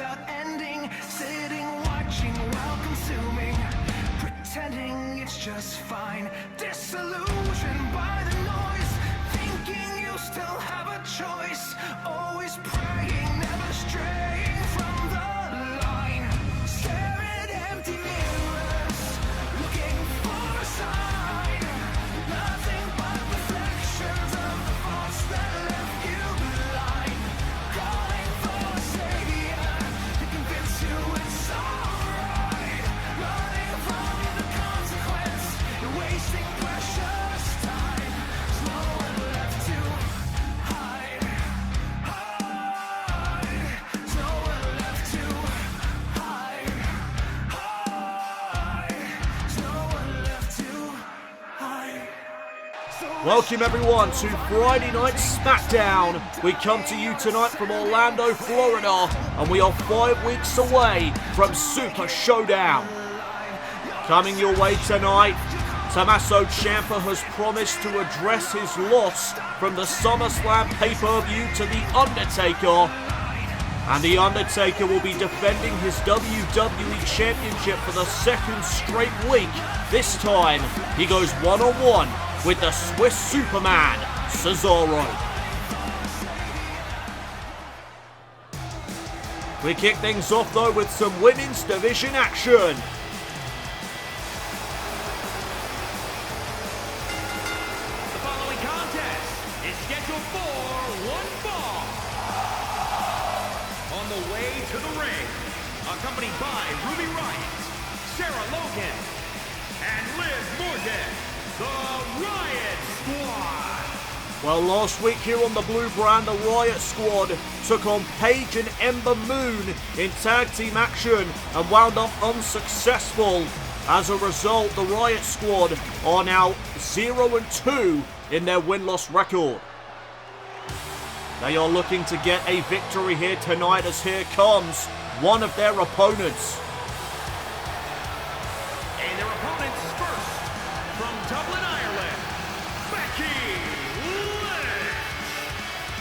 without ending, sitting, watching while consuming, pretending it's just fine, disillusioned by the noise, thinking you still have a choice, always praying, never straying from the line, stare at empty mirrors, looking for a sign, nothing but reflections of the thoughts that left you blind, calling for a savior to convince you it's alright, running from the consequence, you're wasting precious time, there's nowhere left to hide, there's nowhere left to hide, there's nowhere left to hide. Welcome everyone to Friday Night SmackDown. We come to you tonight from Orlando, Florida, and we are 5 weeks away from Super Showdown. Coming your way tonight, Tommaso Ciampa has promised to address his loss from the SummerSlam pay-per-view to The Undertaker, and The Undertaker will be defending his WWE Championship for the second straight week. This time, he goes one-on-one with the Swiss Superman, Cesaro. We kick things off though with some women's division action. The following contest is scheduled for one fall. On the way to the ring, accompanied by Ruby Riott, Sarah Logan, and Liv Morgan, the Riott Squad. Well, last week here on the Blue Brand, the Riott Squad took on Paige and Ember Moon in tag team action and wound up unsuccessful. As a result, the Riott Squad are now 0-2 in their win-loss record. They are looking to get a victory here tonight, as here comes one of their opponents. And their opponents first, from Dublin, Ireland,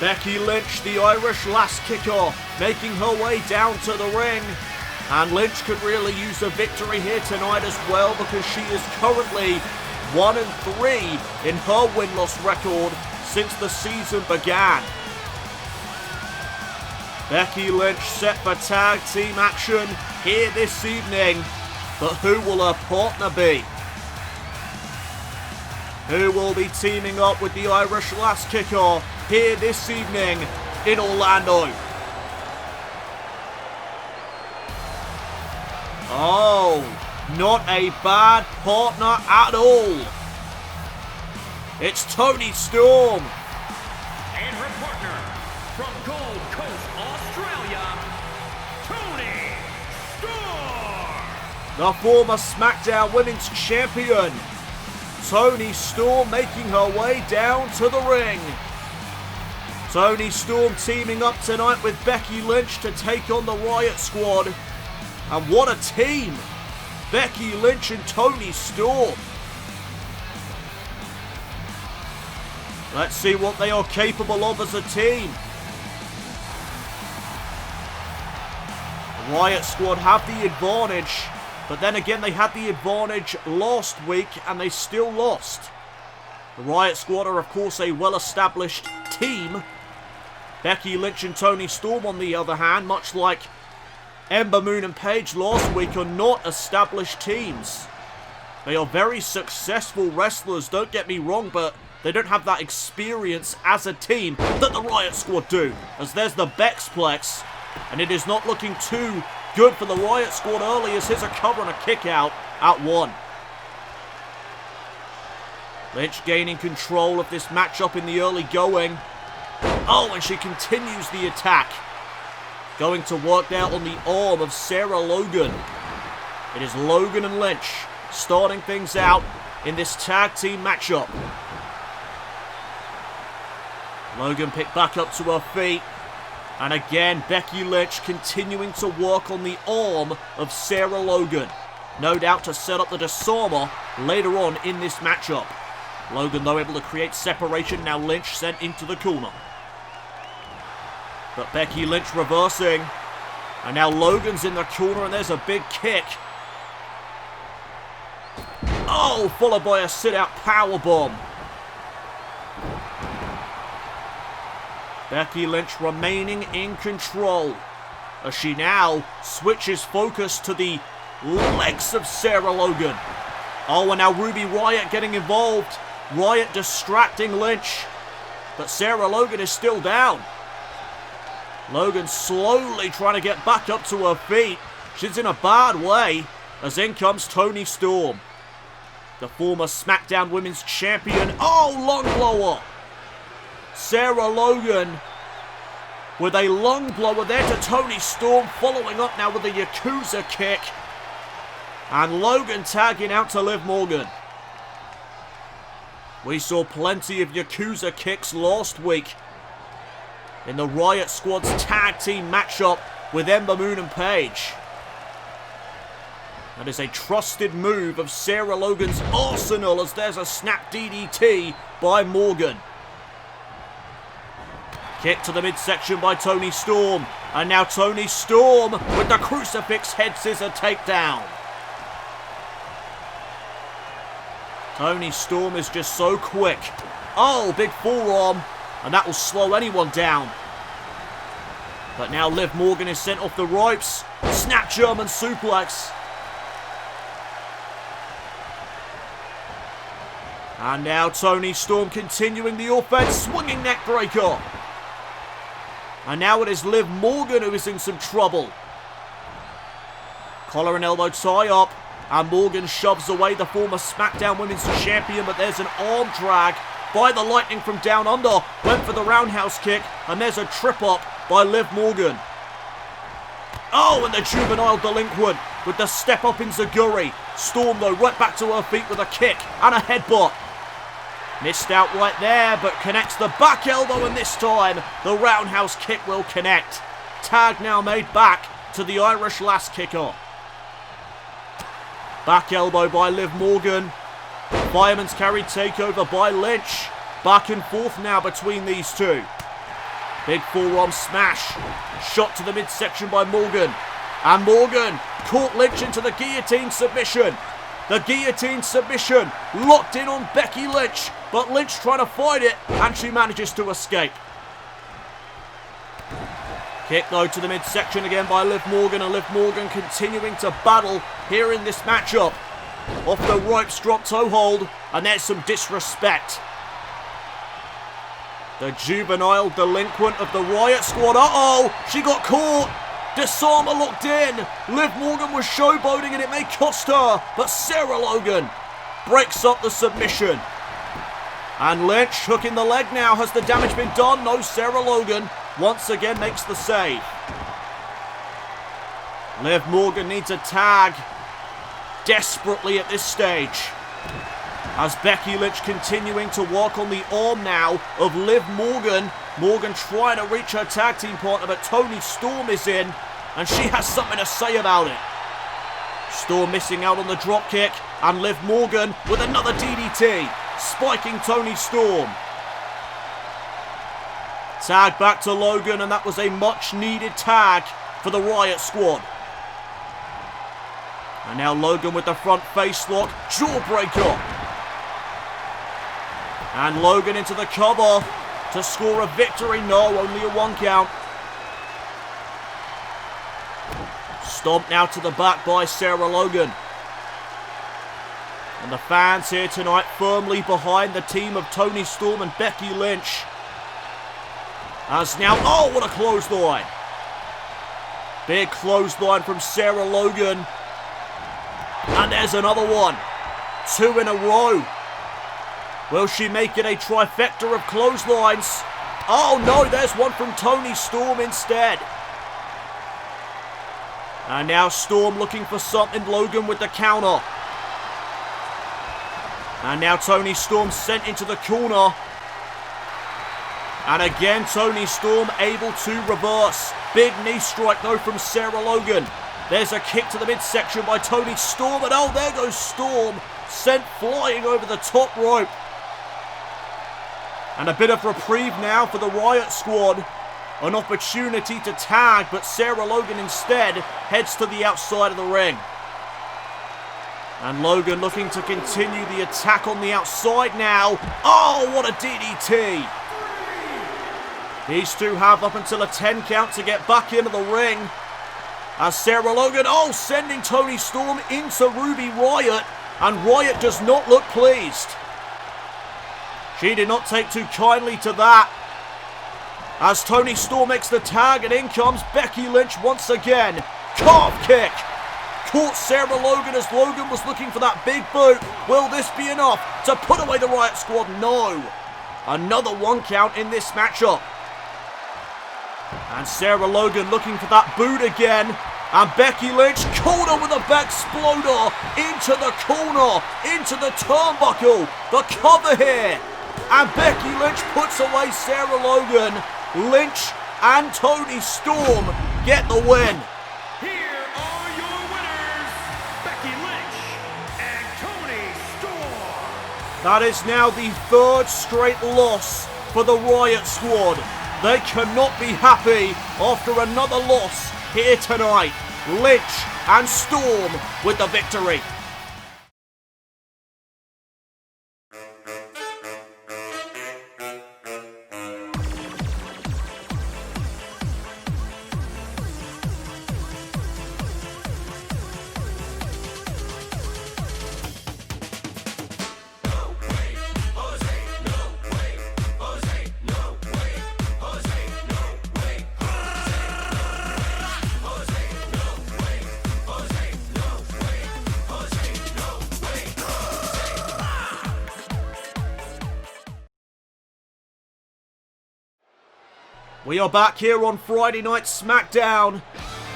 Becky Lynch, the Irish lass kicker, making her way down to the ring. And Lynch could really use a victory here tonight as well, because she is currently 1-3 in her win-loss record since the season began. Becky Lynch set for tag team action here this evening, but who will her partner be? Who will be teaming up with the Irish lass kicker here this evening in Orlando? Oh, not a bad partner at all. It's Toni Storm. and her partner from Gold Coast, Australia, Toni Storm. The former SmackDown Women's Champion, Toni Storm, making her way down to the ring. Toni Storm teaming up tonight with Becky Lynch to take on the Riott Squad. And what a team! Becky Lynch and Toni Storm. Let's see what they are capable of as a team. The Riott Squad have the advantage, but then again they had the advantage last week and they still lost. The Riott Squad are of course a well-established team. Becky Lynch and Toni Storm, on the other hand, much like Ember Moon and Paige last week, are not established teams. They are very successful wrestlers, don't get me wrong, but they don't have that experience as a team that the Riott Squad do. As there's the Bexplex, and it is not looking too good for the Riott Squad early, as here's a cover and a kick out at one. Lynch gaining control of this matchup in the early going. Oh, and she continues the attack. Going to work out on the arm of Sarah Logan. It is Logan and Lynch starting things out in this tag team matchup. Logan picked back up to her feet. And again, Becky Lynch continuing to work on the arm of Sarah Logan. No doubt to set up the disarmer later on in this matchup. Logan, though, able to create separation. Now Lynch sent into the corner. But Becky Lynch reversing. And now Logan's in the corner and there's a big kick. Oh, followed by a sit-out powerbomb. Becky Lynch remaining in control as she now switches focus to the legs of Sarah Logan. Oh, and now Ruby Riott getting involved. Riott distracting Lynch. But Sarah Logan is still down. Logan slowly trying to get back up to her feet. She's in a bad way as in comes Toni Storm, the former SmackDown Women's Champion. Oh, lung blower. Sarah Logan with a lung blower there to Toni Storm, following up now with a Yakuza kick. And Logan tagging out to Liv Morgan. We saw plenty of Yakuza kicks last week in the Riott Squad's tag team matchup with Ember Moon and Paige. That is a trusted move of Sarah Logan's arsenal as there's a snap DDT by Morgan. Kick to the midsection by Toni Storm. And now Toni Storm with the crucifix head scissor takedown. Toni Storm is just so quick. Oh, big forearm. And that will slow anyone down. But now Liv Morgan is sent off the ropes. Snap German suplex. And now Toni Storm continuing the offense. Swinging neck breaker. And now it is Liv Morgan who is in some trouble. Collar and elbow tie up. And Morgan shoves away the former SmackDown Women's Champion. But there's an arm drag by the Lightning from down under. Went for the roundhouse kick. And there's a trip up by Liv Morgan. Oh, and the juvenile delinquent with the step up in Zaguri. Storm though right back to her feet with a kick and a headbutt. Missed out right there, but connects the back elbow, and this time the roundhouse kick will connect. Tag now made back to the Irish Lass kicker. Back elbow by Liv Morgan. Fireman's carry takeover by Lynch. Back and forth now between these two. Big forearm smash. Shot to the midsection by Morgan. And Morgan caught Lynch into the guillotine submission. The guillotine submission locked in on Becky Lynch. But Lynch trying to fight it, and she manages to escape. Kick though to the midsection again by Liv Morgan, and Liv Morgan continuing to battle here in this matchup. Off the ropes, drop toe hold, and there's some disrespect. The juvenile delinquent of the Riott Squad. Uh-oh, she got caught. Disarmer locked in. Liv Morgan was showboating and it may cost her, but Sarah Logan breaks up the submission. And Lynch hooking the leg now. Has the damage been done? No, Sarah Logan once again makes the save. Liv Morgan needs a tag desperately at this stage. As Becky Lynch continuing to work on the arm now of Liv Morgan. Morgan trying to reach her tag team partner, but Toni Storm is in, and she has something to say about it. Storm missing out on the drop kick, and Liv Morgan with another DDT, spiking Toni Storm. Tag back to Logan, and that was a much needed tag for the Riott Squad. And now Logan with the front face lock, jawbreaker. And Logan into the cover to score a victory. No, only a 1 count. Stomp now to the back by Sarah Logan. And the fans here tonight firmly behind the team of Toni Storm and Becky Lynch. As now, oh, what a clothesline. Big clothesline from Sarah Logan. And there's another one. 2 in a row. Will she make it a trifecta of clotheslines? Oh no, there's one from Toni Storm instead. And now Storm looking for something. Logan with the counter. And now Toni Storm sent into the corner. And again Toni Storm able to reverse. Big knee strike though from Sarah Logan. There's a kick to the midsection by Toni Storm. And oh, there goes Storm. Sent flying over the top rope. And a bit of reprieve now for the Riott Squad an opportunity to tag, but Sarah Logan instead heads to the outside of the ring. And Logan looking to continue the attack on the outside now. Oh, what a DDT! These two have up until a 10 count to get back into the ring. As Sarah Logan, sending Toni Storm into Ruby Riott. And Riott does not look pleased. She did not take too kindly to that. As Toni Storm makes the tag, and in comes Becky Lynch once again. Calf kick. Caught Sarah Logan as Logan was looking for that big boot. Will this be enough to put away the Riott Squad? No. Another 1 count in this matchup. And Sarah Logan looking for that boot again. And Becky Lynch caught her with a back exploder into the corner, into the turnbuckle. The cover here. And Becky Lynch puts away Sarah Logan. Lynch and Toni Storm get the win. Here are your winners, Becky Lynch and Toni Storm. That is now the 3rd straight loss for the Riott Squad. They cannot be happy after another loss here tonight. Lynch and Storm with the victory. We are back here on Friday Night SmackDown,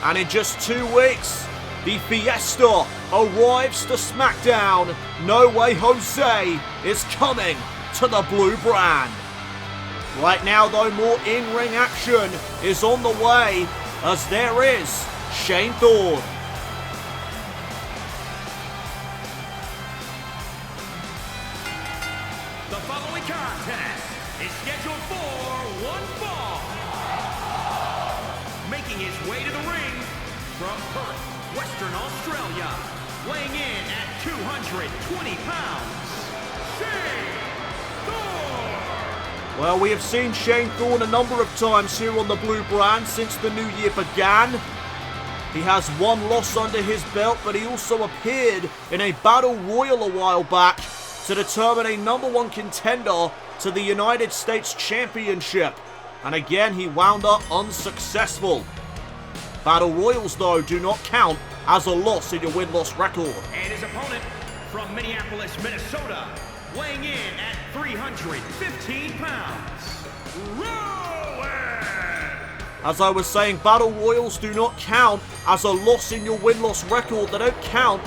and in just 2 weeks, the Fiesta arrives to SmackDown. No Way Jose is coming to the blue brand. Right now, though, more in-ring action is on the way, as there is Shane Thorne. The following contest is scheduled for 1 fall. Making his way to the ring from Perth, Western Australia, weighing in at 220 pounds, Shane Thorne. Well, we have seen Shane Thorne a number of times here on the blue brand since the new year began. He has 1 loss under his belt, but he also appeared in a battle royal a while back to determine a #1 contender to the United States Championship. And again, he wound up unsuccessful. Battle Royals, though, do not count as a loss in your win-loss record. And his opponent from Minneapolis, Minnesota, weighing in at 315 pounds, Rowan. As I was saying, Battle Royals do not count as a loss in your win-loss record. They don't count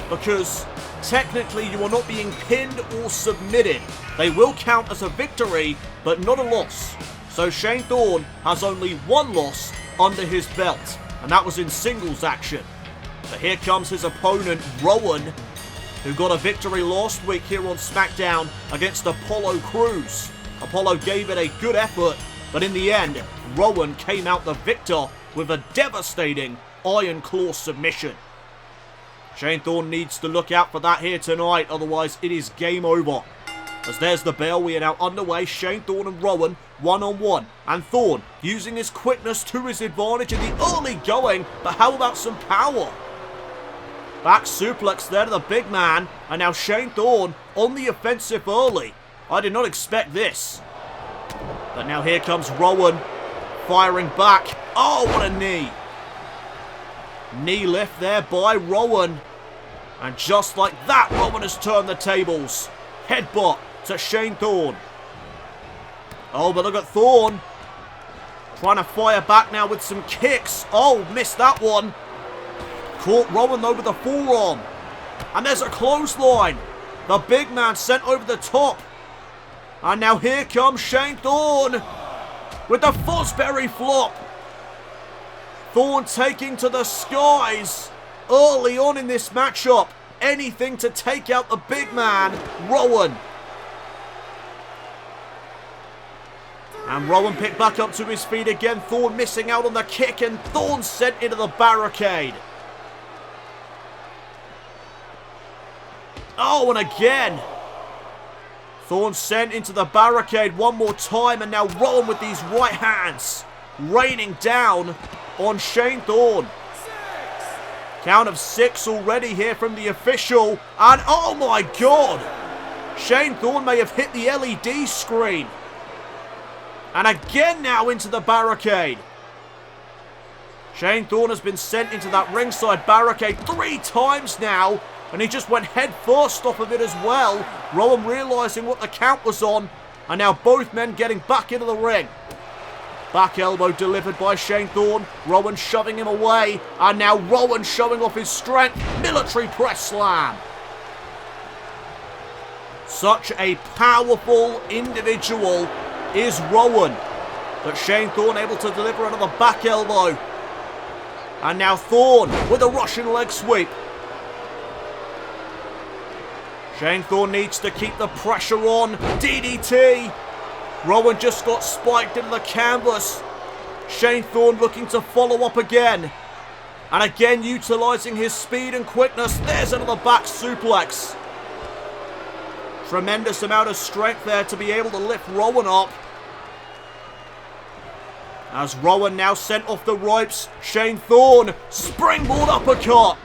because technically you are not being pinned or submitted. They will count as a victory, but not a loss. So Shane Thorne has only 1 loss under his belt, and that was in singles action. But here comes his opponent, Rowan, who got a victory last week here on SmackDown against Apollo Crews. Apollo gave it a good effort, but in the end, Rowan came out the victor with a devastating Iron Claw submission. Shane Thorne needs to look out for that here tonight, otherwise it is game over. As there's the bell, we are now underway. Shane Thorne and Rowan one-on-one. And Thorne using his quickness to his advantage in the early going. But how about some power? Back suplex there to the big man. And now Shane Thorne on the offensive early. I did not expect this. But now here comes Rowan firing back. Oh, what a knee. Knee lift there by Rowan. And just like that, Rowan has turned the tables. Headbutt to Shane Thorne. Oh, but look at Thorne. Trying to fire back now with some kicks. Oh, missed that one. Caught Rowan though with the forearm. And there's a clothesline. The big man sent over the top. And now here comes Shane Thorne with the Fosbury flop. Thorne taking to the skies early on in this matchup. Anything to take out the big man, Rowan. And Rowan picked back up to his feet again. Thorne missing out on the kick, and Thorne sent into the barricade. Oh, and again. Thorne sent into the barricade one more time, and now Rowan with these right hands raining down on Shane Thorne. Count of 6 already here from the official, and oh my god! Shane Thorne may have hit the LED screen. And again now into the barricade. Shane Thorne has been sent into that ringside barricade 3 times now. And he just went head first off of it as well. Rowan realising what the count was on. And now both men getting back into the ring. Back elbow delivered by Shane Thorne. Rowan shoving him away. And now Rowan showing off his strength. Military press slam. Such a powerful individual is Rowan. But Shane Thorne able to deliver another back elbow. And now Thorne with a Russian leg sweep. Shane Thorne needs to keep the pressure on. DDT. Rowan just got spiked into the canvas. Shane Thorne looking to follow up again. And again utilising his speed and quickness. There's another back suplex. Tremendous amount of strength there to be able to lift Rowan up. As Rowan now sent off the ropes. Shane Thorne, springboard uppercut.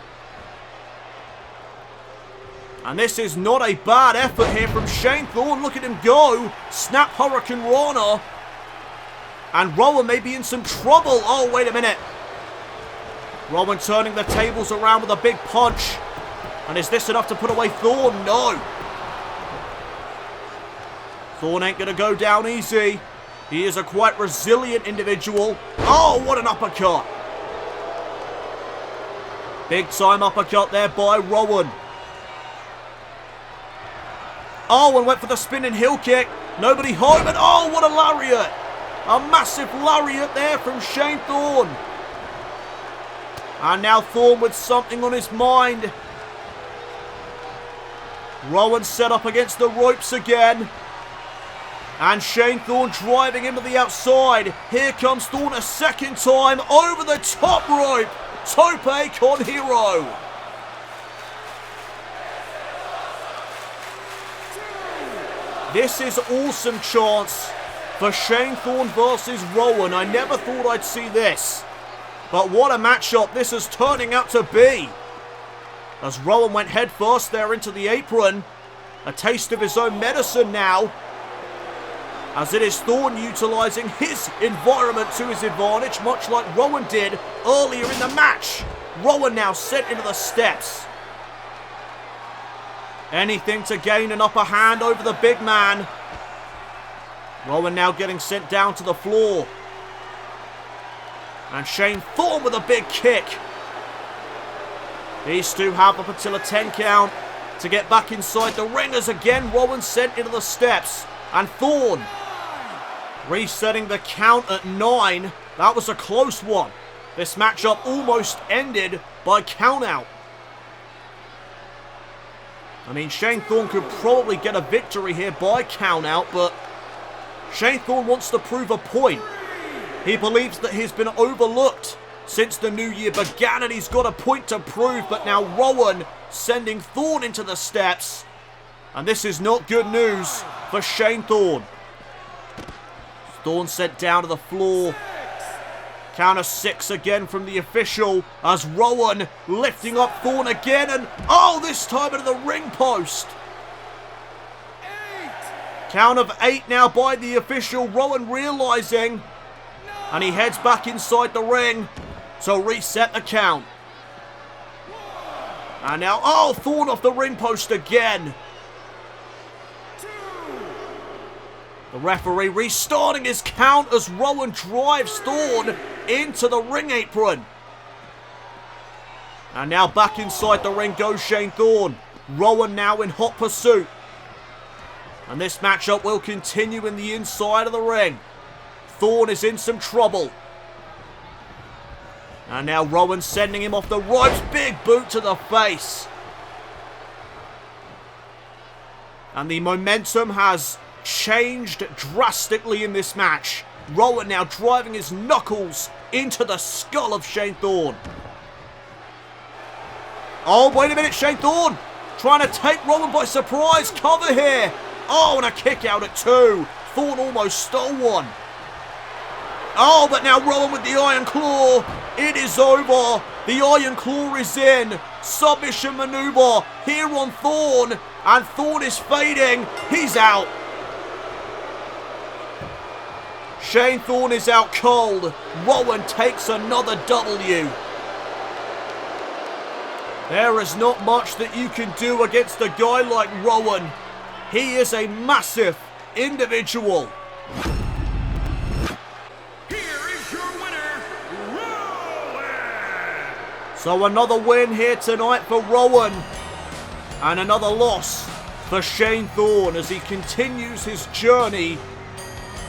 And this is not a bad effort here from Shane Thorne. Look at him go. Snap Hurricane Rana. And Rowan may be in some trouble. Oh, wait a minute. Rowan turning the tables around with a big punch. And is this enough to put away Thorne? No. Thorne ain't going to go down easy. He is a quite resilient individual. Oh, what an uppercut. Big time uppercut there by Rowan. Oh, and went for the spinning heel kick. Nobody home, and oh, what a lariat. A massive lariat there from Shane Thorne. And now Thorne with something on his mind. Rowan set up against the ropes again. And Shane Thorne driving him to the outside. Here comes Thorne a second time over the top rope. Tope con hero. This is awesome chance for Shane Thorne versus Rowan. I never thought I'd see this. But what a matchup this is turning out to be. As Rowan went head first there into the apron. A taste of his own medicine now. As it is Thorne utilising his environment to his advantage, much like Rowan did earlier in the match. Rowan now sent into the steps. Anything to gain an upper hand over the big man. Rowan now getting sent down to the floor. And Shane Thorne with a big kick. These two have up until a 10 count to get back inside the ring as again Rowan sent into the steps. And Thorne resetting the count at 9. That was a close one. This matchup almost ended by countout. I mean, Shane Thorne could probably get a victory here by countout, but Shane Thorne wants to prove a point. He believes that he's been overlooked since the new year began, and he's got a point to prove, but now Rowan sending Thorne into the steps. And this is not good news for Shane Thorne. Thorne sent down to the floor. Count of 6 again from the official as Rowan lifting up Thorne again, and oh, this time into the ring post. Count of 8 now by the official. Rowan realising, and he heads back inside the ring to reset the count. And now, oh, Thorne off the ring post again. The referee restarting his count as Rowan drives Thorne into the ring apron. And now back inside the ring goes Shane Thorne. Rowan now in hot pursuit. And this matchup will continue in the inside of the ring. Thorne is in some trouble. And now Rowan sending him off the ropes. Big boot to the face. And the momentum has changed drastically in this match. Rowan now driving his knuckles into the skull of Shane Thorne. Oh, wait a minute, Shane Thorne trying to take Rowan by surprise. Cover here. Oh, and a kick out at 2. Thorne almost stole one. Oh, but now Rowan with the Iron Claw. It is over. The Iron Claw is in. Submission maneuver here on Thorne. And Thorne is fading. He's out. Shane Thorne is out cold. Rowan takes another W. There is not much that you can do against a guy like Rowan. He is a massive individual. Here is your winner, Rowan! So another win here tonight for Rowan. And another loss for Shane Thorne as he continues his journey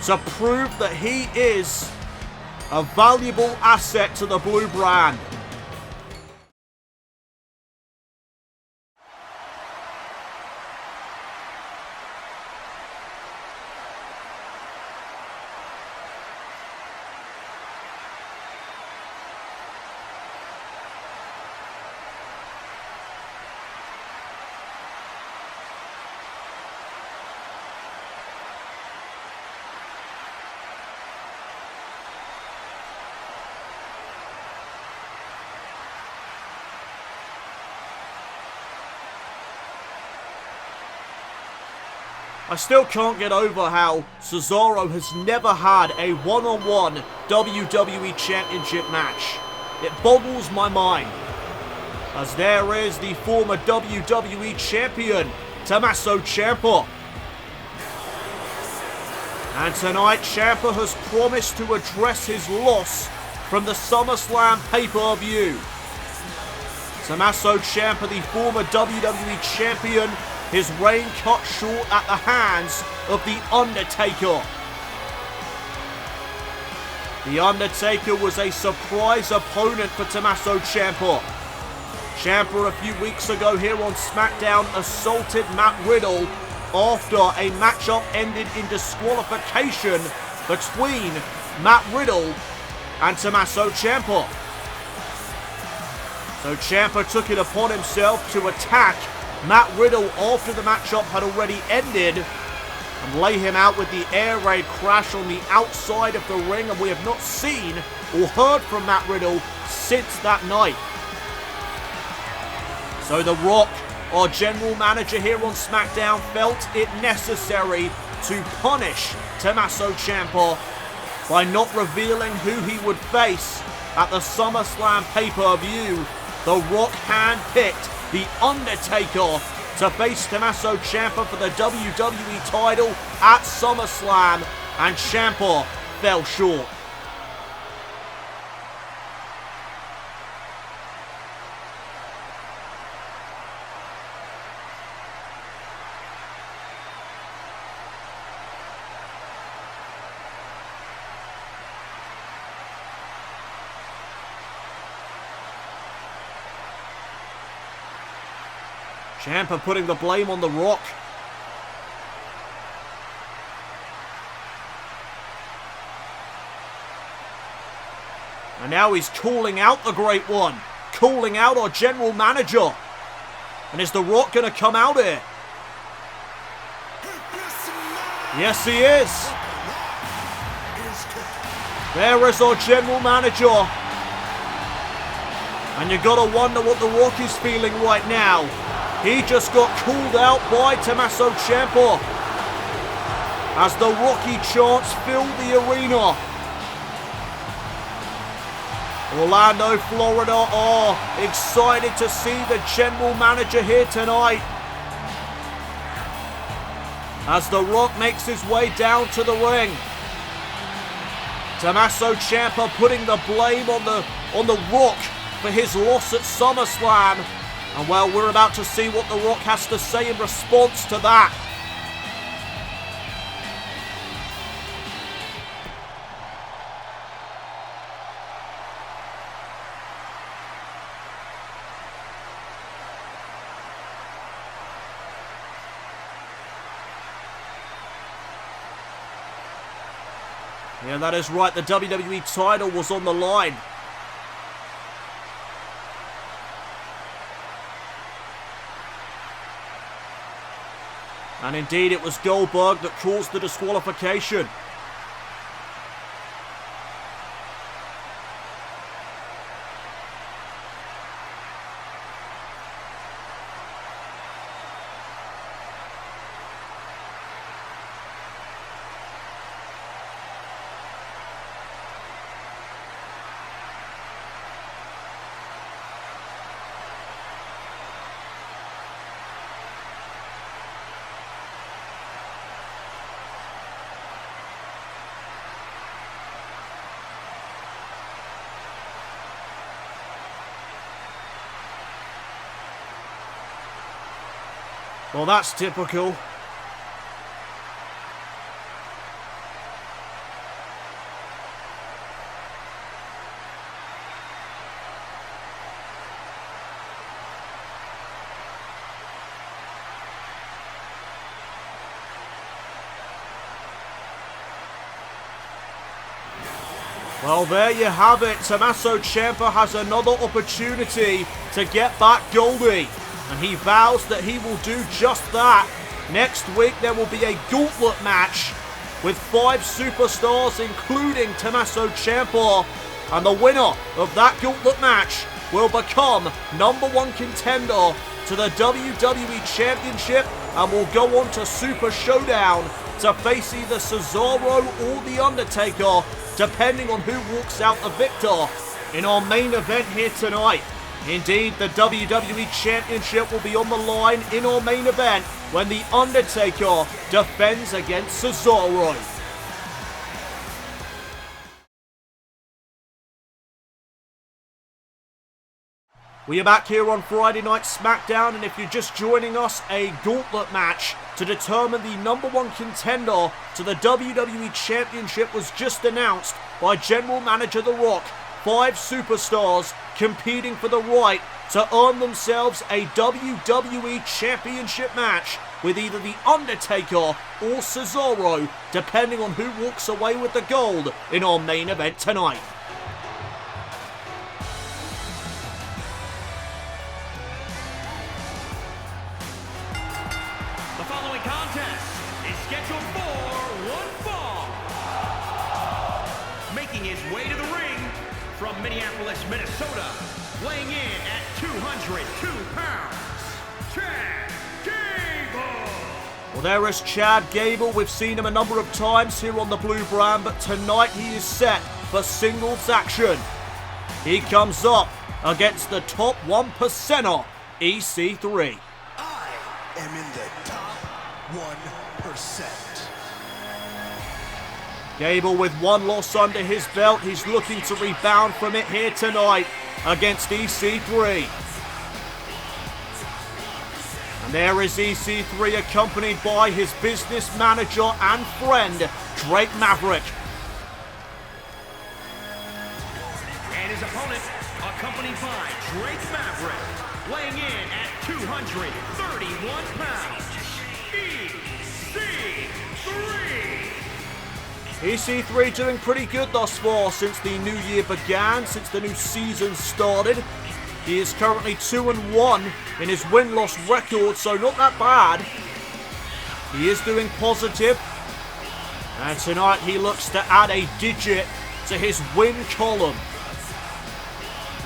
to prove that he is a valuable asset to the blue brand. I still can't get over how Cesaro has never had a one-on-one WWE Championship match. It boggles my mind. As there is the former WWE Champion, Tommaso Ciampa. And tonight, Ciampa has promised to address his loss from the SummerSlam pay-per-view. Tommaso Ciampa, the former WWE Champion, his reign cut short at the hands of The Undertaker. The Undertaker was a surprise opponent for Tommaso Ciampa. Ciampa a few weeks ago here on SmackDown assaulted Matt Riddle after a matchup ended in disqualification between Matt Riddle and Tommaso Ciampa. So Ciampa took it upon himself to attack Matt Riddle after the matchup had already ended and lay him out with the air raid crash on the outside of the ring, and we have not seen or heard from Matt Riddle since that night. So The Rock, our general manager here on SmackDown, felt it necessary to punish Tommaso Ciampa by not revealing who he would face at the SummerSlam pay-per-view. The Rock handpicked The Undertaker to face Tommaso Ciampa for the WWE title at SummerSlam, and Ciampa fell short. Ciampa putting the blame on The Rock. And now he's calling out the Great One. Calling out our general manager. And is The Rock going to come out here? Yes, he is. There is our general manager. And you got to wonder what The Rock is feeling right now. He just got called out by Tommaso Ciampa as the Rocky chants filled the arena. Orlando, Florida are excited to see the general manager here tonight as The Rock makes his way down to the ring. Tommaso Ciampa putting the blame on the Rock for his loss at SummerSlam. And well, we're about to see what The Rock has to say in response to that. Yeah, that is right. The WWE title was on the line. And indeed, it was Goldberg that caused the disqualification. Well, that's typical. Well, there you have it. Tommaso Ciampa has another opportunity to get back Goldie. And he vows that he will do just that. Next week there will be a gauntlet match with 5 superstars, including Tommaso Ciampa. And the winner of that gauntlet match will become #1 contender to the WWE Championship and will go on to Super Showdown to face either Cesaro or The Undertaker, depending on who walks out the victor in our main event here tonight. Indeed, the WWE Championship will be on the line in our main event when The Undertaker defends against Cesaro. We are back here on Friday Night SmackDown, and if you're just joining us, a gauntlet match to determine the #1 contender to the WWE Championship was just announced by General Manager The Rock. 5 superstars competing for the right to earn themselves a WWE Championship match with either The Undertaker or Cesaro, depending on who walks away with the gold in our main event tonight. The following contest is scheduled for one fall. Making his way to the ring from Minneapolis, Minnesota, weighing in at 202 pounds, Chad Gable. Well, there is Chad Gable. We've seen him a number of times here on the Blue Brand, but tonight he is set for singles action. He comes up against the top 1%er, EC3. I am in the top 1%. Gable with 1 loss under his belt. He's looking to rebound from it here tonight against EC3. And there is EC3 accompanied by his business manager and friend, Drake Maverick. And his opponent, accompanied by Drake Maverick, weighing in at 231 pounds, EC3 doing pretty good thus far since the new year began, since the new season started. He is currently 2-1 in his win-loss record, so not that bad. He is doing positive. And tonight he looks to add a digit to his win column.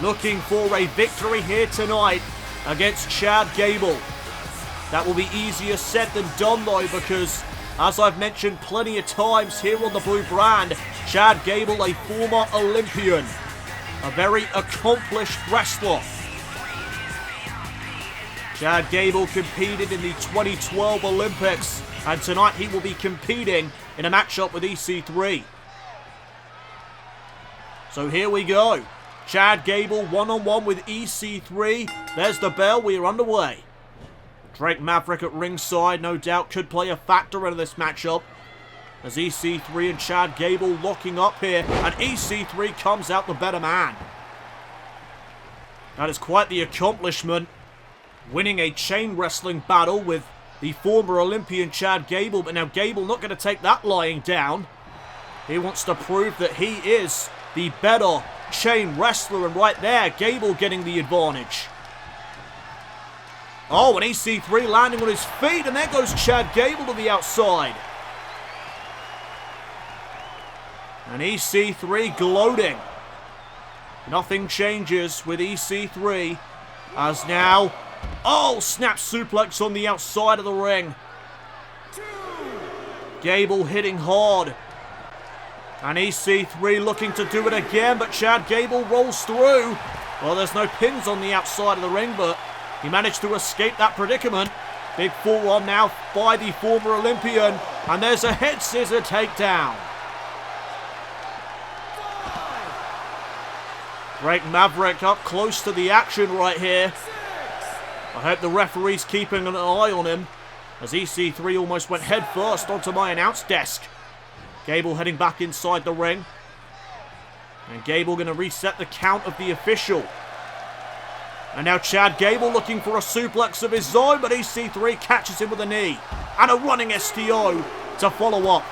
Looking for a victory here tonight against Chad Gable. That will be easier said than done though, because as I've mentioned plenty of times here on the Blue Brand, Chad Gable, a former Olympian, a very accomplished wrestler. Chad Gable competed in the 2012 Olympics, and tonight he will be competing in a matchup with EC3. So here we go. Chad Gable one-on-one with EC3. There's the bell. We are underway. Drake Maverick at ringside, no doubt, could play a factor in this matchup. As EC3 and Chad Gable locking up here, and EC3 comes out the better man. That is quite the accomplishment. Winning a chain wrestling battle with the former Olympian Chad Gable, but now Gable not going to take that lying down. He wants to prove that he is the better chain wrestler, and right there, Gable getting the advantage. Oh, and EC3 landing on his feet, and there goes Chad Gable to the outside. And EC3 gloating. Nothing changes with EC3, as now, oh, snap suplex on the outside of the ring. Gable hitting hard. And EC3 looking to do it again, but Chad Gable rolls through. Well, there's no pins on the outside of the ring, but he managed to escape that predicament. Big forearm now by the former Olympian. And there's a head scissor takedown. Drake Maverick up close to the action right here. I hope the referee's keeping an eye on him, as EC3 almost went head first onto my announce desk. Gable heading back inside the ring. And Gable going to reset the count of the official. And now Chad Gable looking for a suplex of his own, but EC3 catches him with a knee. And a running STO to follow up.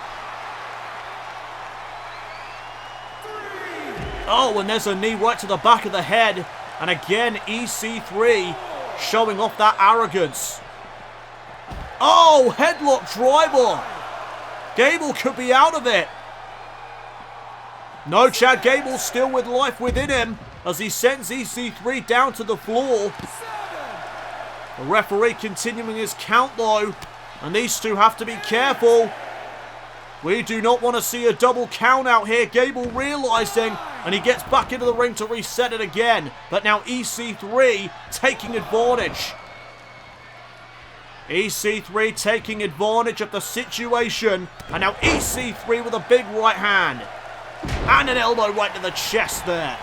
Oh, and there's a knee right to the back of the head. And again, EC3 showing off that arrogance. Oh, headlock driver. Gable could be out of it. No, Chad Gable still with life within him as he sends EC3 down to the floor. The referee continuing his count though, and these two have to be careful. We do not want to see a double count out here. Gable realizing, and he gets back into the ring to reset it again. But now EC3 taking advantage. EC3 taking advantage of the situation. And now EC3 with a big right hand. And an elbow right to the chest there.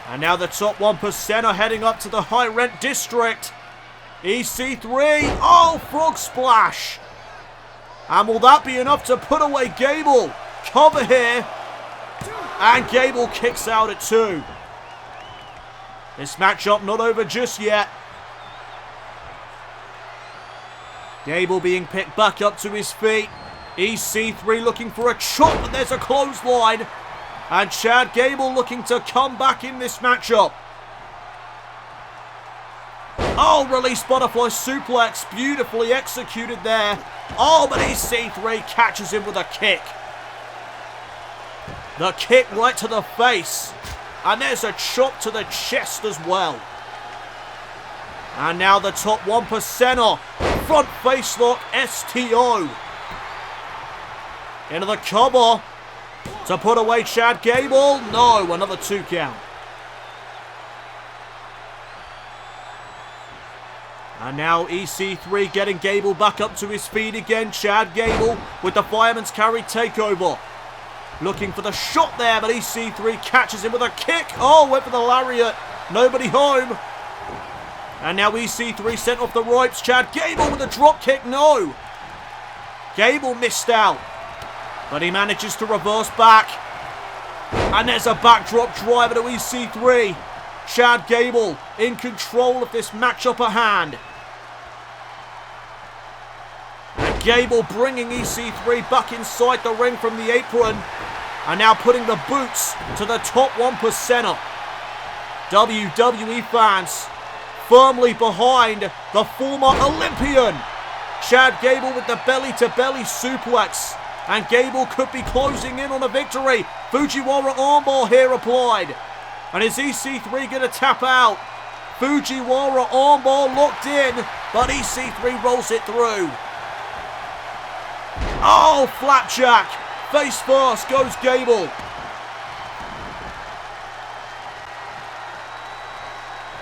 And now the top 1% are heading up to the high rent district. EC3, oh, frog splash. And will that be enough to put away Gable? Cover here. And Gable kicks out at 2. This matchup not over just yet. Gable being picked back up to his feet. EC3 looking for a chop, but there's a clothesline. And Chad Gable looking to come back in this matchup. Oh, release butterfly suplex. Beautifully executed there. Oh, but EC3 catches him with a kick. The kick right to the face. And there's a chop to the chest as well. And now the top 1%er. Front face lock STO. Into the cover. To put away Chad Gable. No, another 2 count. And now EC3 getting Gable back up to his feet again. Chad Gable with the fireman's carry takeover. Looking for the shot there, but EC3 catches him with a kick. Oh, went for the lariat. Nobody home. And now EC3 sent off the ropes. Chad Gable with a drop kick. No. Gable missed out. But he manages to reverse back. And there's a backdrop driver to EC3. Chad Gable in control of this matchup at hand. And Gable bringing EC3 back inside the ring from the apron. And now putting the boots to the top 1%er. WWE fans firmly behind the former Olympian. Chad Gable with the belly-to-belly suplex. And Gable could be closing in on a victory. Fujiwara armbar here applied. And is EC3 going to tap out? Fujiwara armbar locked in, but EC3 rolls it through. Oh, flapjack. Face first goes Gable.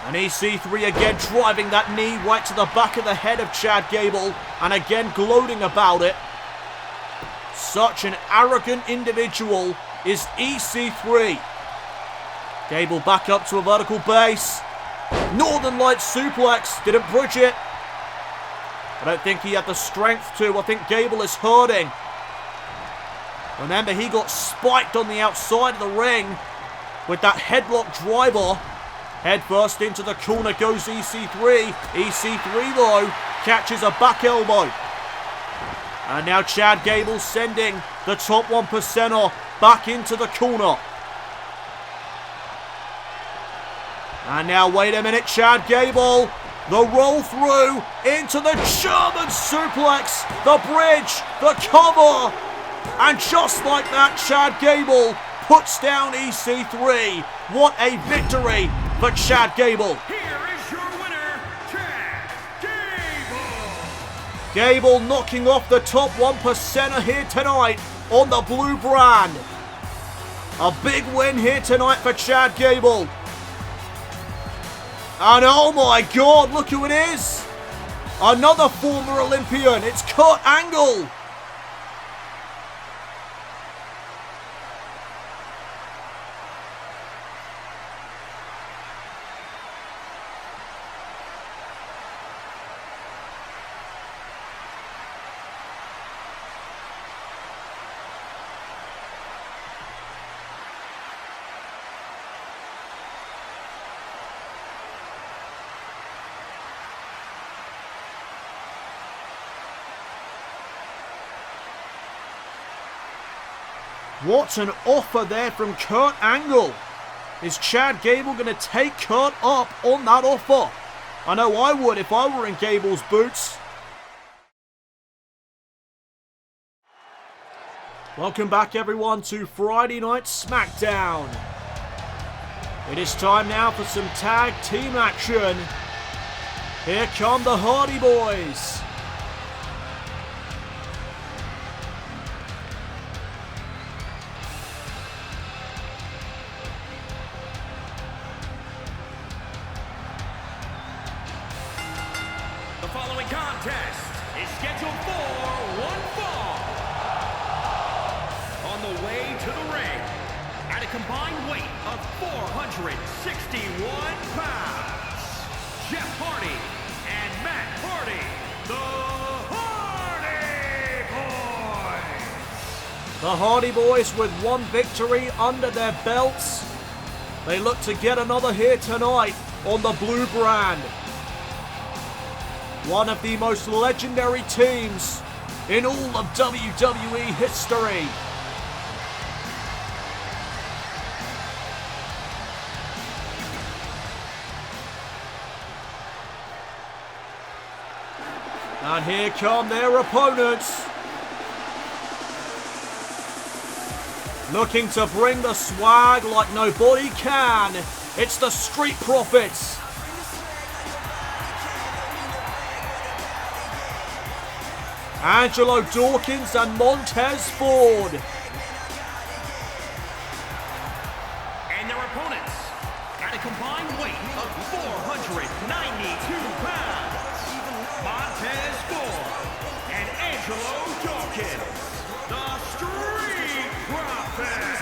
And EC3 again driving that knee right to the back of the head of Chad Gable. And again gloating about it. Such an arrogant individual is EC3. Gable back up to a vertical base. Northern Lights suplex. Didn't bridge it. I don't think he had the strength to. I think Gable is hurting. Remember, he got spiked on the outside of the ring with that headlock driver. Head first into the corner goes EC3. EC3, though, catches a back elbow. And now Chad Gable sending the top 1%er back into the corner. And now, wait a minute, Chad Gable. The roll through into the German suplex. The bridge, the cover. And just like that, Chad Gable puts down EC3. What a victory for Chad Gable. Here is your winner, Chad Gable. Gable knocking off the top 1%er here tonight on the blue brand. A big win here tonight for Chad Gable. And oh my God, look who it is. Another former Olympian. It's Kurt Angle. What an offer there from Kurt Angle. Is Chad Gable going to take Kurt up on that offer? I know I would if I were in Gable's boots. Welcome back everyone to Friday Night SmackDown. It is time now for some tag team action. Here come the Hardy Boys. The following contest is scheduled for one fall. On the way to the ring, at a combined weight of 461 pounds, Jeff Hardy and Matt Hardy, the Hardy Boys. The Hardy Boys with one victory under their belts. They look to get another here tonight on the blue brand. One of the most legendary teams in all of WWE history. And here come their opponents. Looking to bring the swag like nobody can. It's the Street Profits. Angelo Dawkins and Montez Ford. And their opponents, at a combined weight of 492 pounds, Montez Ford and Angelo Dawkins, the Street Profits.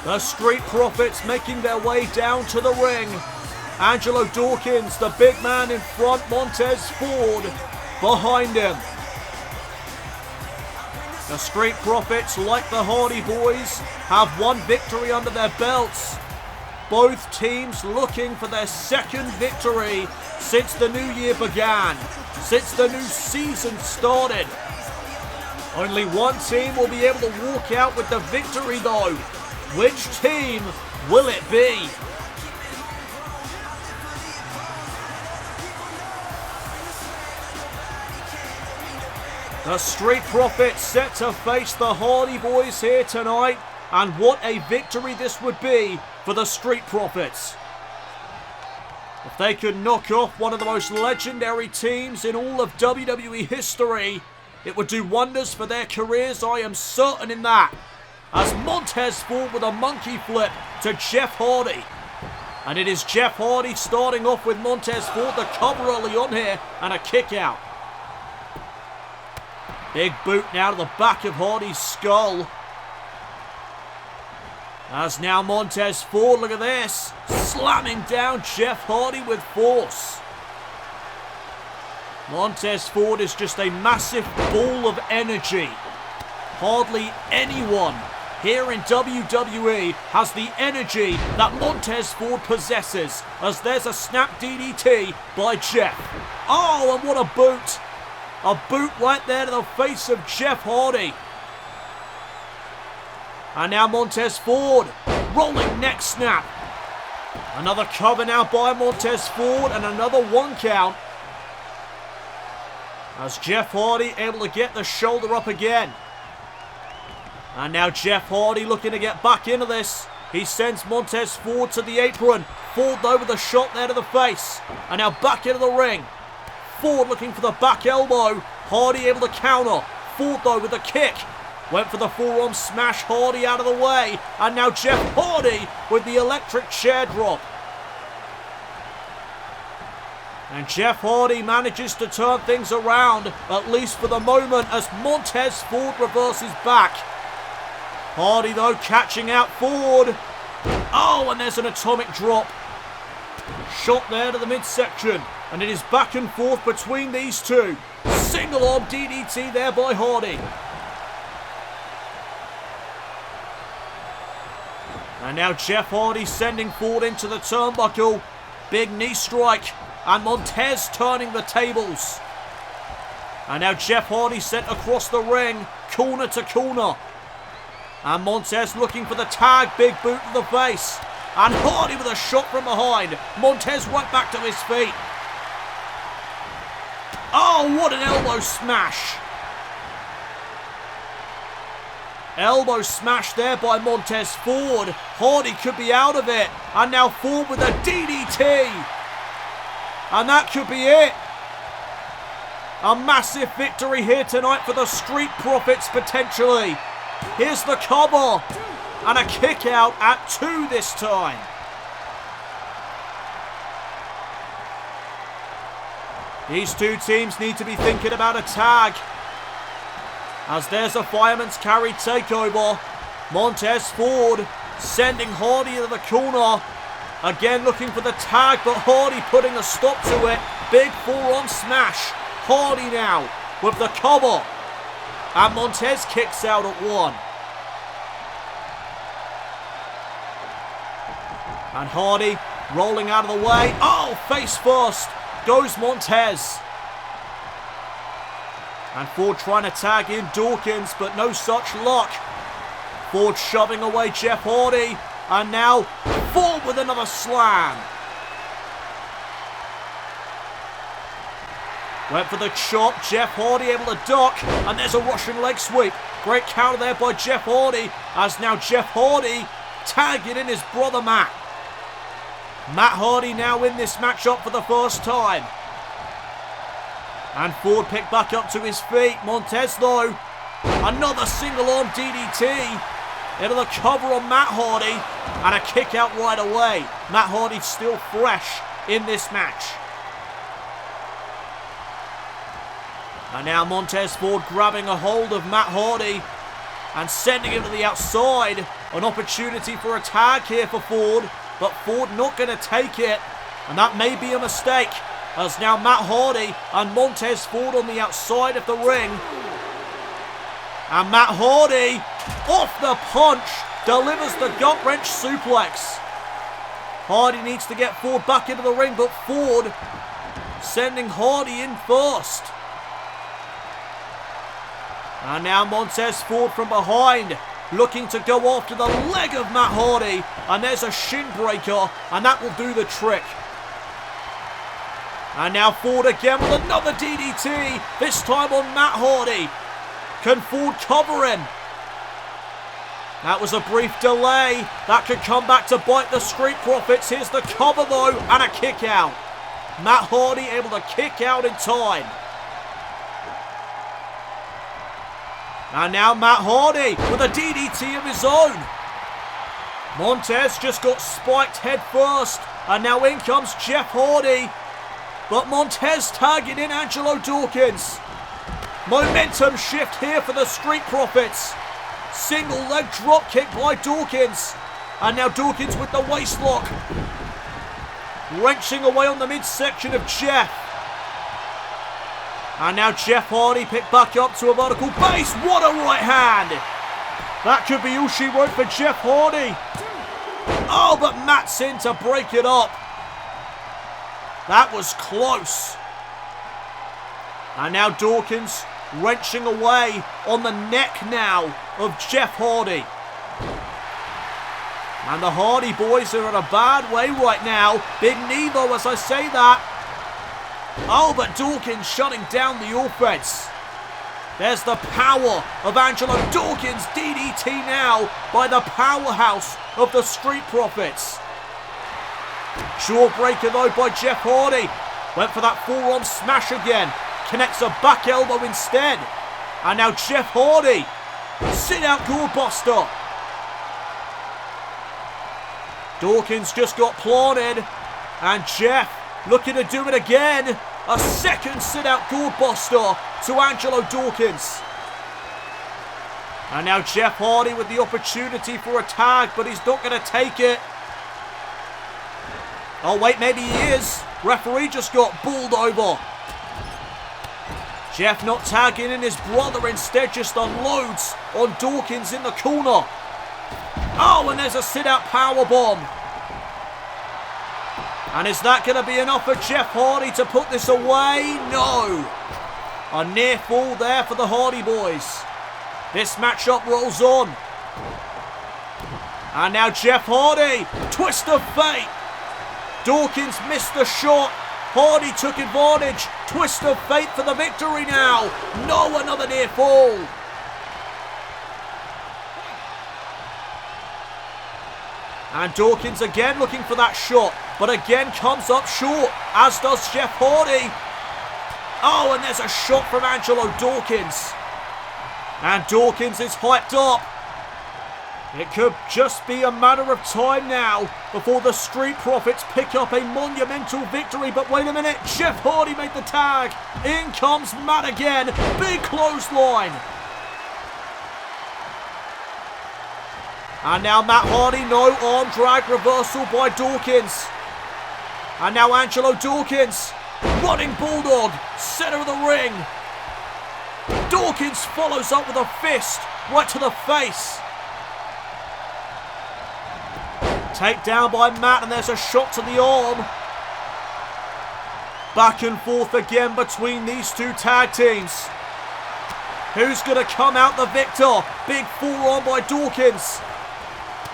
The Street Profits making their way down to the ring. Angelo Dawkins, the big man in front, Montez Ford behind him. The Street Profits, like the Hardy Boys, have one victory under their belts. Both teams looking for their second victory since the new year began, since the new season started. Only one team will be able to walk out with the victory though. Which team will it be? The Street Profits set to face the Hardy Boys here tonight, and what a victory this would be for the Street Profits. If they could knock off one of the most legendary teams in all of WWE history, it would do wonders for their careers, I am certain in that. As Montez Ford with a monkey flip to Jeff Hardy. And it is Jeff Hardy starting off with Montez Ford, the cover early on here, and a kick out. Big boot now to the back of Hardy's skull. As now Montez Ford, look at this, slamming down Jeff Hardy with force. Montez Ford is just a massive ball of energy. Hardly anyone here in WWE has the energy that Montez Ford possesses, as there's a snap DDT by Jeff. Oh, and what a boot. A boot right there to the face of Jeff Hardy. And now Montez Ford. Rolling neck snap. Another cover now by Montez Ford and another 1 count. As Jeff Hardy able to get the shoulder up again. And now Jeff Hardy looking to get back into this. He sends Montez Ford to the apron. Ford over the shot there to the face. And now back into the ring. Ford looking for the back elbow. Hardy able to counter. Ford though with the kick. Went for the forearm smash. Hardy out of the way. And now Jeff Hardy with the electric chair drop. And Jeff Hardy manages to turn things around, at least for the moment, as Montez Ford reverses back. Hardy, though, catching out Ford. Oh, and there's an atomic drop. Shot there to the midsection. And it is back and forth between these two. Single arm DDT there by Hardy. And now Jeff Hardy sending Ford into the turnbuckle. Big knee strike. And Montez turning the tables. And now Jeff Hardy sent across the ring. Corner to corner. And Montez looking for the tag. Big boot to the face. And Hardy with a shot from behind. Montez right back to his feet. Oh, what an elbow smash. Elbow smash there by Montez Ford. Hardy could be out of it. And now Ford with a DDT. And that could be it. A massive victory here tonight for the Street Profits potentially. Here's the cover. And a kick out at 2 this time. These two teams need to be thinking about a tag. As there's a fireman's carry takeover. Montez Ford sending Hardy to the corner. Again looking for the tag, but Hardy putting a stop to it. Big forearm smash. Hardy now with the cover. And Montez kicks out at 1. And Hardy rolling out of the way. Oh, face first goes Montez. And Ford trying to tag in Dawkins, but no such luck. Ford shoving away Jeff Hardy. And now Ford with another slam. Went for the chop. Jeff Hardy able to duck. And there's a Russian leg sweep. Great counter there by Jeff Hardy. As now Jeff Hardy tagging in his brother Matt. Matt Hardy now in this matchup for the first time. And Ford picked back up to his feet. Montez though. Another single arm DDT. Into the cover on Matt Hardy. And a kick out right away. Matt Hardy still fresh in this match. And now Montez Ford grabbing a hold of Matt Hardy. And sending him to the outside. An opportunity for a tag here for Ford. But Ford not going to take it. And that may be a mistake. As now Matt Hardy and Montez Ford on the outside of the ring. And Matt Hardy, off the punch, delivers the gut-wrench suplex. Hardy needs to get Ford back into the ring, but Ford sending Hardy in first. And now Montez Ford from behind, looking to go after the leg of Matt Hardy. And there's a shin breaker, and that will do the trick. And now Ford again with another DDT, this time on Matt Hardy. Can Ford cover him? That was a brief delay. That could come back to bite the Street Profits. Here's the cover though, and a kick out. Matt Hardy able to kick out in time. And now Matt Hardy with a DDT of his own. Montez just got spiked head first. And now in comes Jeff Hardy. But Montez tagging in Angelo Dawkins. Momentum shift here for the Street Profits. Single leg drop kick by Dawkins. And now Dawkins with the waist lock. Wrenching away on the midsection of Jeff. And now Jeff Hardy picked back up to a vertical base. What a right hand. That could be all she wrote for Jeff Hardy. Oh, but Matt's in to break it up. That was close. And now Dawkins wrenching away on the neck now of Jeff Hardy. And the Hardy Boys are in a bad way right now. Big knee though as I say that. Oh, but Dawkins shutting down the offense. There's the power of Angelo Dawkins. DDT now by the powerhouse of the Street Profits. Jawbreaker though by Jeff Hardy. Went for that forearm smash again. Connects a back elbow instead. And now Jeff Hardy. Sit out Gorebuster. Dawkins just got planted. And Jeff looking to do it again. A second sit out Gorebuster to Angelo Dawkins. And now Jeff Hardy with the opportunity for a tag, but he's not going to take it. Oh wait, maybe he is. Referee just got bowled over. Jeff not tagging in, his brother instead just unloads on Dawkins in the corner. Oh, and there's a sit-out powerbomb. And is that going to be enough for Jeff Hardy to put this away? No. A near fall there for the Hardy Boys. This matchup rolls on. And now Jeff Hardy. Twist of fate. Dawkins missed the shot. Hardy took advantage. Twist of fate for the victory now. No, another near fall. And Dawkins again looking for that shot. But again comes up short. As does Jeff Hardy. Oh, and there's a shot from Angelo Dawkins. And Dawkins is hyped up. It could just be a matter of time now before the Street Profits pick up a monumental victory. But wait a minute, Jeff Hardy made the tag. In comes Matt again. Big clothesline. And now Matt Hardy, no arm drag reversal by Dawkins. And now Angelo Dawkins, running Bulldog, center of the ring. Dawkins follows up with a fist right to the face. Takedown by Matt, and there's a shot to the arm. Back and forth again between these two tag teams. Who's going to come out the victor? Big forearm by Dawkins.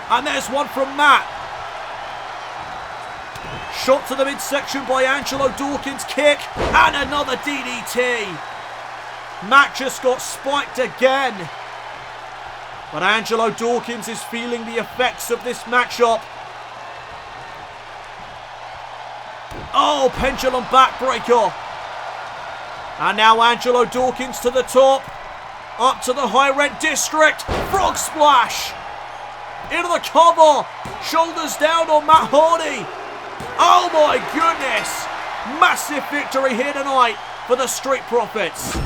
And there's one from Matt. Shot to the midsection by Angelo Dawkins. Kick. And another DDT. Matt just got spiked again. But Angelo Dawkins is feeling the effects of this matchup. Oh, pendulum backbreaker. And now Angelo Dawkins to the top. Up to the high rent district. Frog splash. Into the cover. Shoulders down on Matt Hardy. Oh my goodness. Massive victory here tonight for the Street Profits.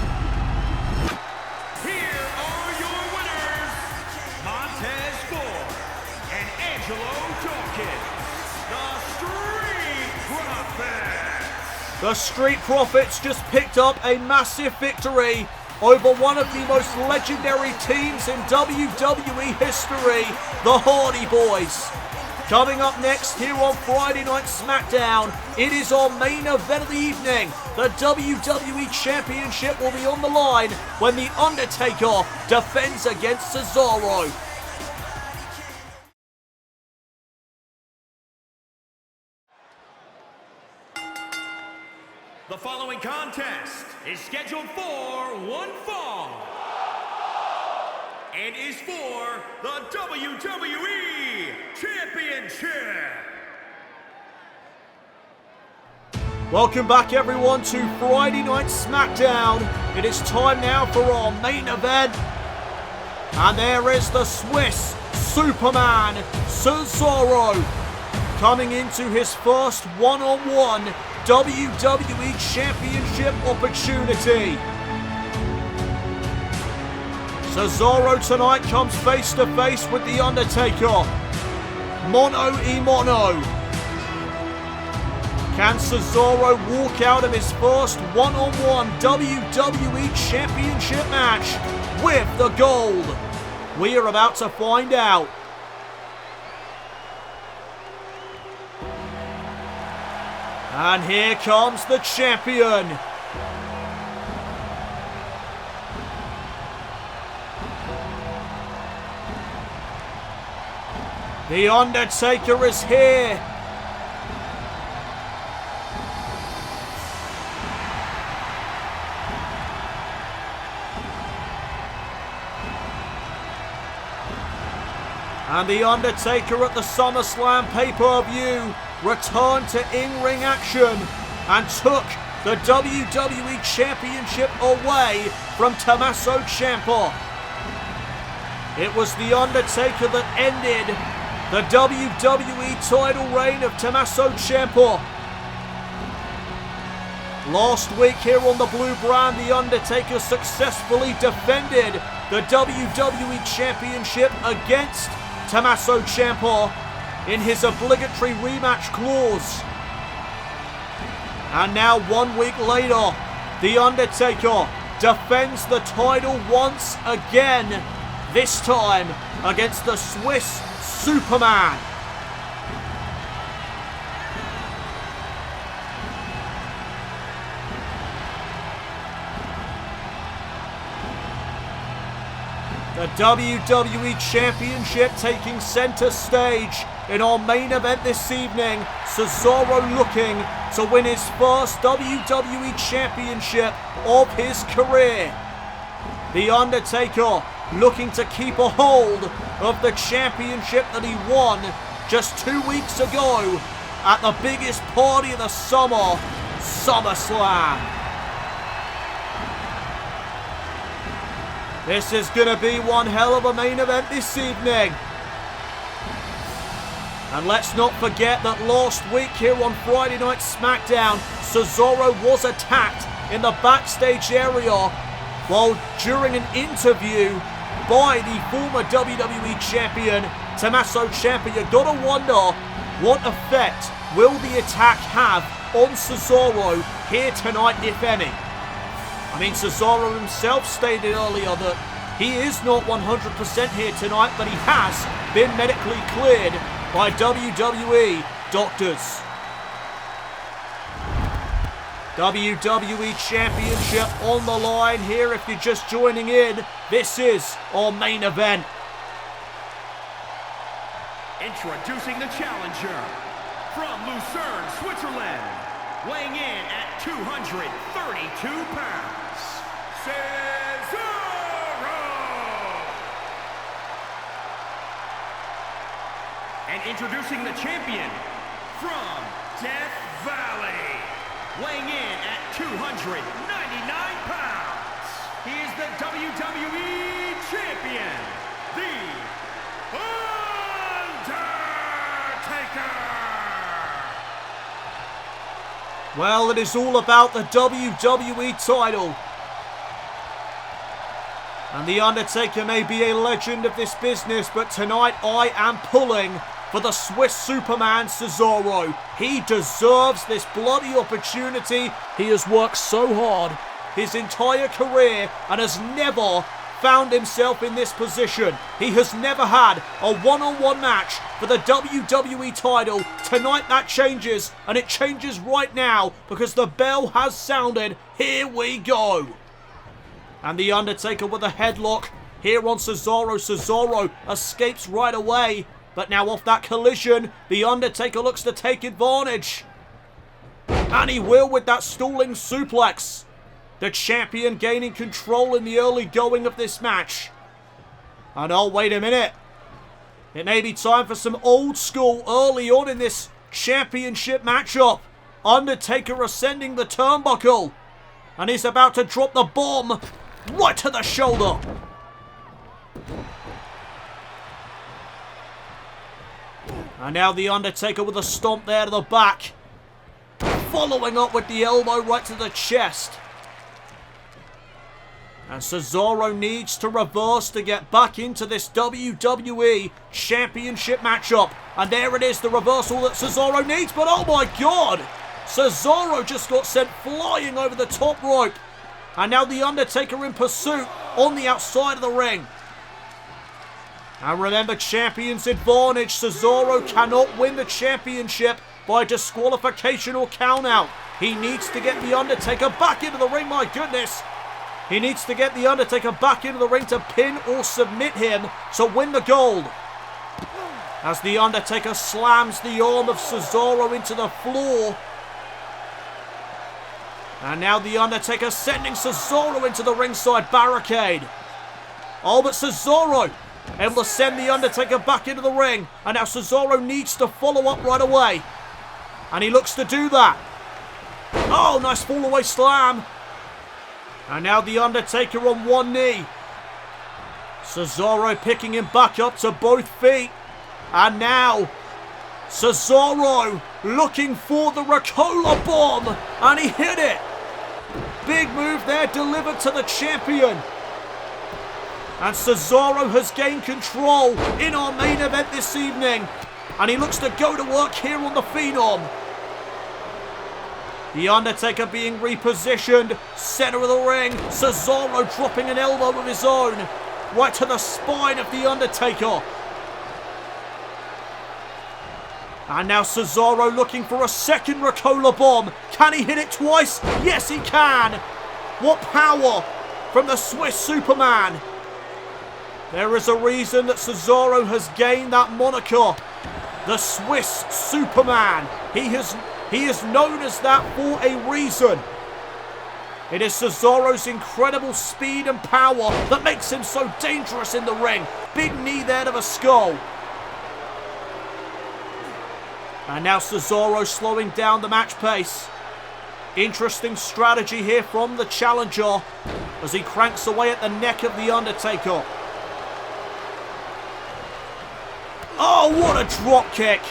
The Street Profits just picked up a massive victory over one of the most legendary teams in WWE history, the Hardy Boys. Coming up next here on Friday Night SmackDown, it is our main event of the evening. The WWE Championship will be on the line when The Undertaker defends against Cesaro. The following contest is scheduled for one fall and is for the WWE Championship. Welcome back everyone to Friday Night SmackDown. It is time now for our main event. And there is the Swiss Superman, Cesaro, coming into his first one-on-one WWE Championship opportunity. Cesaro tonight comes face to face with The Undertaker. Mono e mono. Can Cesaro walk out of his first one-on-one WWE Championship match with the gold? We are about to find out. And here comes the champion. The Undertaker is here. And The Undertaker at the SummerSlam pay-per-view returned to in-ring action and took the WWE Championship away from Tommaso Ciampa. It was The Undertaker that ended the WWE title reign of Tommaso Ciampa. Last week here on the Blue Brand, The Undertaker successfully defended the WWE Championship against Tommaso Ciampa in his obligatory rematch clause. And now 1 week later, The Undertaker defends the title once again, this time against the Swiss Superman. The WWE Championship taking center stage in our main event this evening. Cesaro looking to win his first WWE Championship of his career. The Undertaker looking to keep a hold of the championship that he won just 2 weeks ago at the biggest party of the summer, SummerSlam. This is going to be one hell of a main event this evening. And let's not forget that last week here on Friday Night SmackDown, Cesaro was attacked in the backstage area while during an interview by the former WWE Champion, Tommaso Ciampa. You gotta wonder what effect will the attack have on Cesaro here tonight, if any. I mean, Cesaro himself stated earlier that he is not 100% here tonight, but he has been medically cleared by WWE doctors. WWE Championship on the line here if you're just joining in. This is our main event. Introducing the challenger from Lucerne, Switzerland, weighing in at 232 pounds, Cesaro! And introducing the champion from Death Valley, weighing in at 299 pounds, he is the WWE Champion, The Undertaker! Well, it is all about the WWE title. And The Undertaker may be a legend of this business, but tonight I am pulling for the Swiss Superman, Cesaro. He deserves this bloody opportunity. He has worked so hard his entire career and has never found himself in this position. He has never had a one-on-one match for the WWE title. Tonight that changes, and it changes right now because the bell has sounded. Here we go. And The Undertaker with a headlock here on Cesaro. Cesaro escapes right away, but now off that collision, The Undertaker looks to take advantage. And he will with that stalling suplex. The champion gaining control in the early going of this match. And oh, wait a minute. It may be time for some old school early on in this championship matchup. Undertaker ascending the turnbuckle. And he's about to drop the bomb right to the shoulder. And now The Undertaker with a stomp there to the back. Following up with the elbow right to the chest. And Cesaro needs to reverse to get back into this WWE Championship matchup. And there it is, the reversal that Cesaro needs. But oh my God! Cesaro just got sent flying over the top rope. And now The Undertaker in pursuit on the outside of the ring. And remember, champion's advantage. Cesaro cannot win the championship by disqualification or countout. He needs to get The Undertaker back into the ring, my goodness. He needs to get The Undertaker back into the ring to pin or submit him to win the gold. as The Undertaker slams the arm of Cesaro into the floor. And now The Undertaker sending Cesaro into the ringside barricade. Oh, but Cesaro able to send The Undertaker back into the ring. And now Cesaro needs to follow up right away. And he looks to do that. Oh, nice fall away slam. And now The Undertaker on one knee. Cesaro picking him back up to both feet. And now Cesaro looking for the Ricola bomb. And he hit it. Big move there delivered to the champion. And Cesaro has gained control in our main event this evening. And he looks to go to work here on the Phenom. The Undertaker being repositioned. Center of the ring. Cesaro dropping an elbow of his own. Right to the spine of The Undertaker. And now Cesaro looking for a second Ricola bomb. Can he hit it twice? Yes, he can. What power from the Swiss Superman. There is a reason that Cesaro has gained that moniker. The Swiss Superman. He is known as that for a reason. It is Cesaro's incredible speed and power that makes him so dangerous in the ring. Big knee there to the skull. And now Cesaro slowing down the match pace. Interesting strategy here from the challenger as he cranks away at the neck of The Undertaker. Oh, what a drop kick.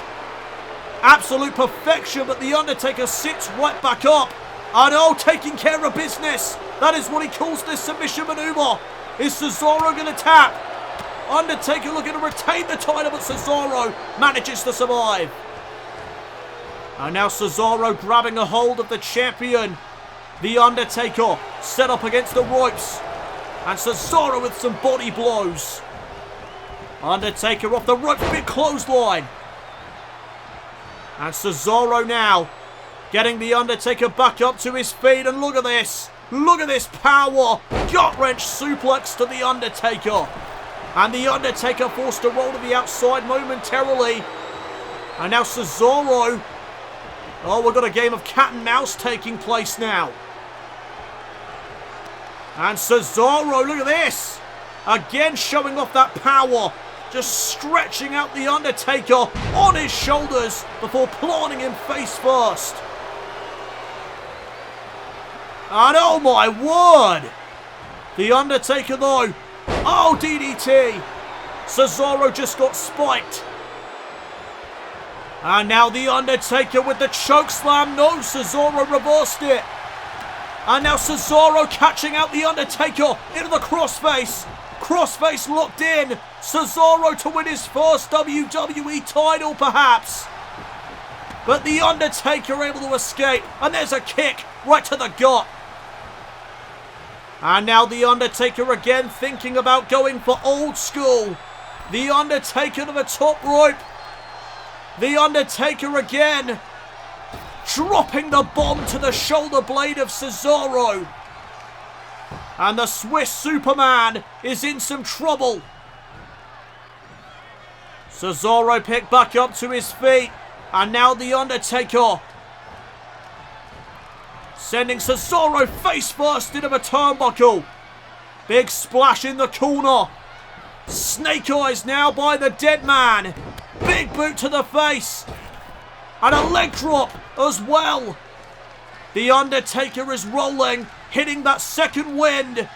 Absolute perfection, but The Undertaker sits right back up. And oh, taking care of business. That is what he calls this submission maneuver. Is Cesaro going to tap? Undertaker looking to retain the title, but Cesaro manages to survive. And now Cesaro grabbing a hold of the champion. The Undertaker set up against the ropes. And Cesaro with some body blows. Undertaker off the ropes, big clothesline. And Cesaro now getting The Undertaker back up to his feet. And look at this. Look at this power. Gut-wrench suplex to The Undertaker. And The Undertaker forced to roll to the outside momentarily. And now Cesaro. Oh, we've got a game of cat and mouse taking place now. And Cesaro, look at this. Again showing off that power. Just stretching out The Undertaker on his shoulders before planting him face first. And oh my word. The Undertaker though. Oh, DDT. Cesaro just got spiked. And now The Undertaker with the chokeslam. No, Cesaro reversed it. And now Cesaro catching out The Undertaker into the crossface. Crossface locked in. Cesaro to win his first WWE title perhaps. But The Undertaker able to escape. And there's a kick right to the gut. And now The Undertaker again thinking about going for old school. The Undertaker to the top rope. The Undertaker again dropping the bomb to the shoulder blade of Cesaro. And the Swiss Superman is in some trouble. Cesaro picked back up to his feet. And now The Undertaker sending Cesaro face first into the turnbuckle. Big splash in the corner. Snake eyes now by the dead man. Big boot to the face. And a leg drop as well. The Undertaker is rolling, hitting that second wind.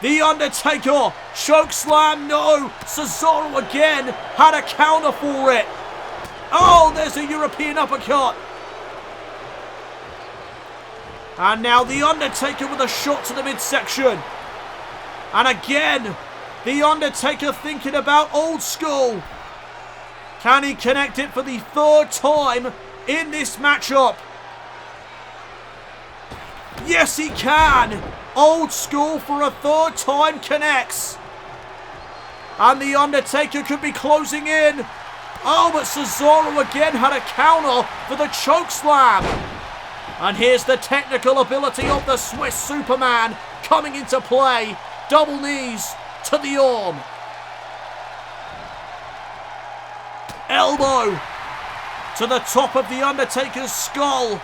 The Undertaker, chokeslam, no. Cesaro again had a counter for it. Oh, there's a European uppercut. And now The Undertaker with a shot to the midsection. And again, The Undertaker thinking about old school. Can he connect it for the third time in this matchup? Yes, he can. Old school for a third time connects. And The Undertaker could be closing in. Oh, but Cesaro again had a counter for the chokeslam. And here's the technical ability of the Swiss Superman coming into play. Double knees to the arm. elbow to the top of The Undertaker's skull.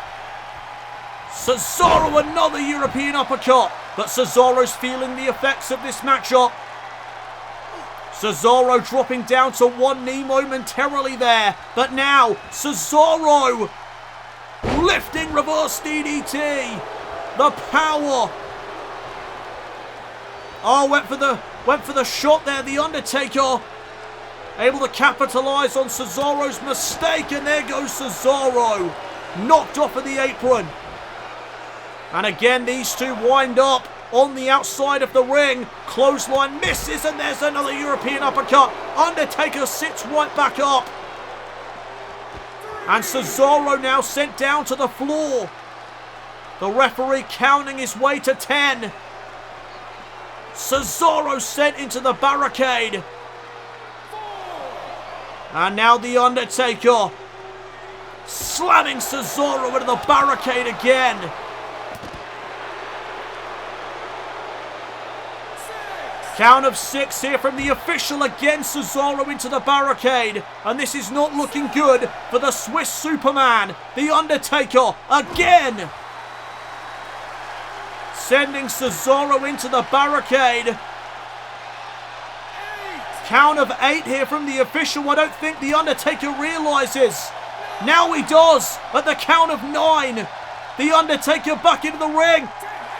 Cesaro, another European uppercut. But Cesaro's feeling the effects of this matchup. Cesaro dropping down to one knee momentarily there. But now, Cesaro lifting reverse DDT. The power. Oh, went for the shot there, The Undertaker. Able to capitalize on Cesaro's mistake, and there goes Cesaro. Knocked off of the apron. And again, these two wind up on the outside of the ring. Clothesline misses, and there's another European uppercut. Undertaker sits right back up. And Cesaro now sent down to the floor. The referee counting his way to 10. Cesaro sent into the barricade. And now The Undertaker slamming Cesaro into the barricade again. Count of 6 here from the official. Again, Cesaro into the barricade. And this is not looking good for the Swiss Superman, The Undertaker, again. Sending Cesaro into the barricade. Count of 8 here from the official. I don't think The Undertaker realizes. Now he does at the count of 9. The Undertaker back into the ring.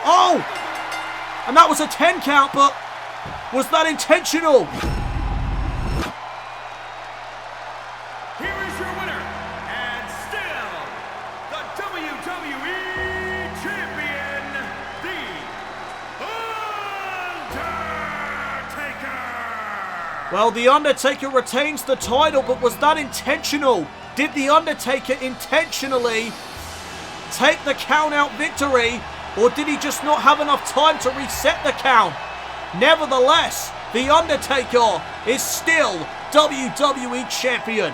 Oh! And that was a 10 count, but was that intentional? Here is your winner, and still the WWE Champion, The Undertaker! Well, The Undertaker retains the title, but was that intentional? Did The Undertaker intentionally take the count-out victory, or did he just not have enough time to reset the count? Nevertheless, The Undertaker is still WWE Champion.